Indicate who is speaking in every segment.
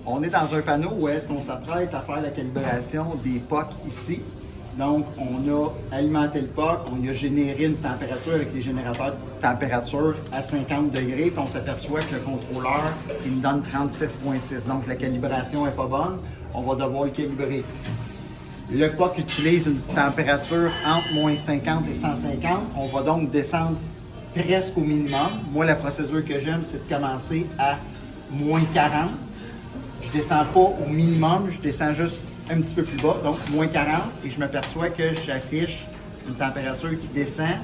Speaker 1: On est dans un panneau où est-ce qu'on s'apprête à faire la calibration des POC ici. Donc, on a alimenté le POC, on a généré une température avec les générateurs de température à 50 degrés, puis on s'aperçoit que le contrôleur, il me donne 36,6. Donc, la calibration n'est pas bonne, on va devoir le calibrer. Le POC utilise une température entre moins 50 et 150. On va donc descendre presque au minimum. Moi, la procédure que j'aime, c'est de commencer à moins 40. Je ne descends pas au minimum, je descends juste un petit peu plus bas, donc moins 40, et je m'aperçois que j'affiche une température qui descend.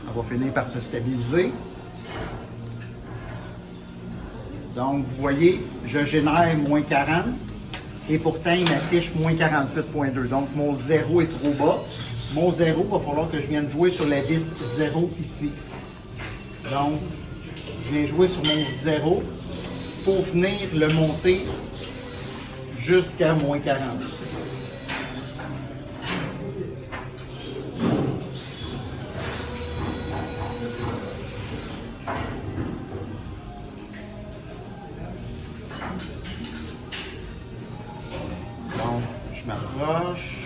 Speaker 1: On va finir par se stabiliser. Donc, vous voyez, je génère moins 40 et pourtant, il m'affiche moins 48,2. Donc, mon 0 est trop bas. Mon 0, il va falloir que je vienne jouer sur la vis 0 ici. Donc, je viens jouer sur mon 0 pour venir le monter jusqu'à moins 40. Donc, je m'approche.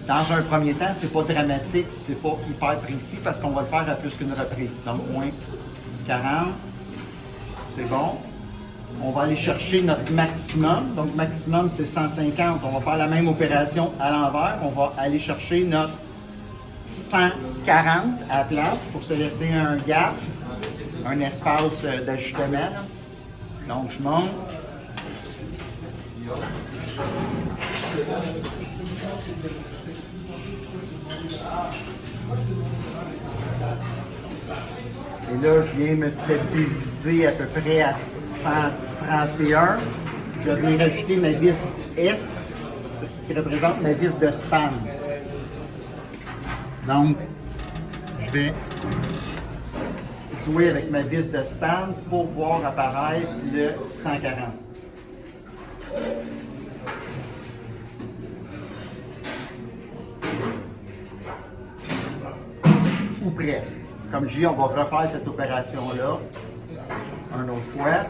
Speaker 1: Dans un premier temps, c'est pas dramatique, c'est pas hyper précis parce qu'on va le faire à plus qu'une reprise. Donc, moins 40, c'est bon. On va aller chercher notre maximum. Donc, maximum, c'est 150. On va faire la même opération à l'envers. On va aller chercher notre 140 à la place pour se laisser un gap, un espace d'ajustement. Donc, je monte. Et là, je viens me stabiliser à peu près à 131. Je vais venir ajouter ma vis S qui représente ma vis de span. Donc, je vais jouer avec ma vis de span pour voir apparaître le 140. Ou presque. Comme je dis, on va refaire cette opération-là une autre fois.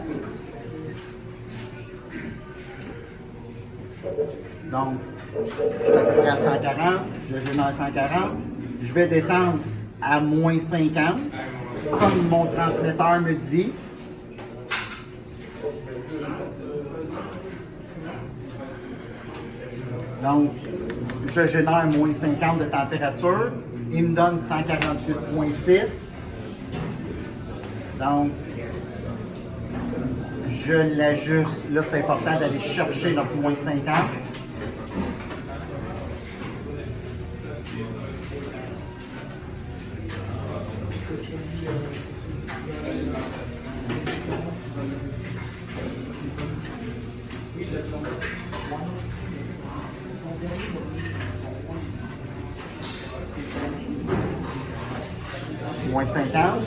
Speaker 1: Donc, je suis à peu près à 140, je génère 140. Je vais descendre à moins 50, comme mon transmetteur me dit. Donc, je génère moins 50 de température. Il me donne 148,6. Donc, je l'ajuste. Là, c'est important d'aller chercher notre moins 50. Moins 50.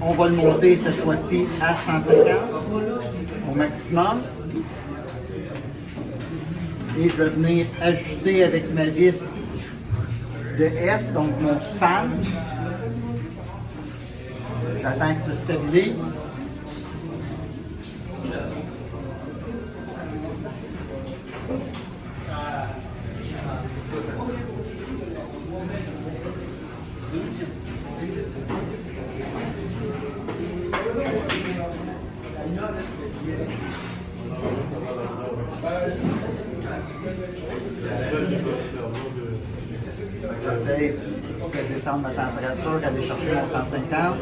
Speaker 1: On va le monter cette fois-ci à 150 au maximum. Et je vais venir ajuster avec ma vis de S, donc mon span. J'attends que ça se stabilise. J'essaie de descendre ma température, d'aller chercher mon 150.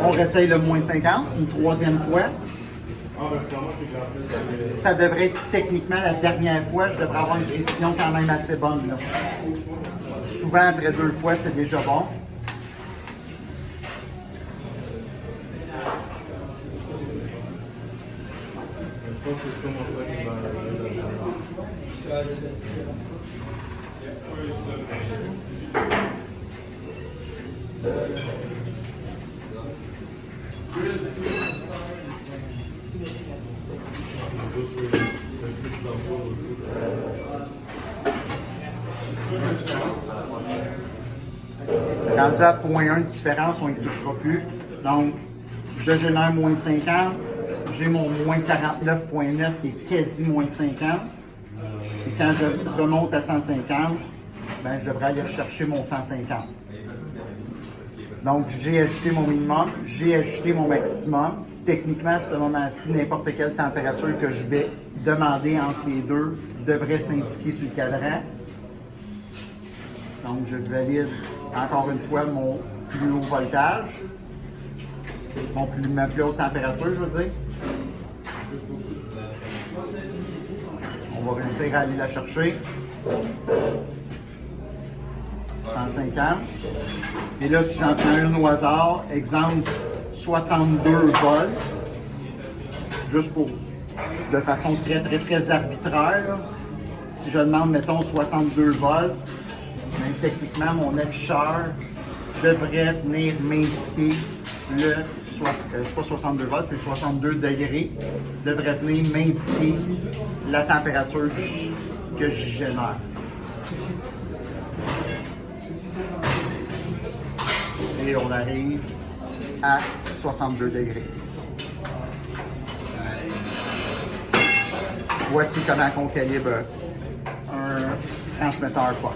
Speaker 1: On réessaye le moins 50 une troisième fois. Ça devrait être techniquement la dernière fois. Je devrais avoir une précision quand même assez bonne. Là. Souvent, après 2 fois, c'est déjà bon.
Speaker 2: Je pense que c'est sûrement ça qui va D'autres petites ampoules aussi.
Speaker 1: Rendu à 0.1 de différence, on ne touchera plus. Donc, je génère moins 50. J'ai mon moins 49.9 qui est quasi moins 50. Et quand je remonte à 150, ben, je devrais aller rechercher mon 150. Donc, j'ai ajouté mon minimum, j'ai ajouté mon maximum. Techniquement, à ce moment-ci, n'importe quelle température que je vais demander entre les deux devrait s'indiquer sur le cadran. Donc, je valide encore une fois mon plus haut voltage, ma plus haute température, je veux dire. On va réussir à aller la chercher. 150. Et là, si j'en prends une au hasard, exemple 62 volts, juste pour de façon très arbitraire, là, si je demande, mettons, 62 volts, mais techniquement, mon afficheur devrait venir m'indiquer c'est pas 62 volts, c'est 62 degrés, devrait venir m'indiquer la température que je génère. Et on arrive à 62 degrés. Voici comment on calibre un transmetteur POC.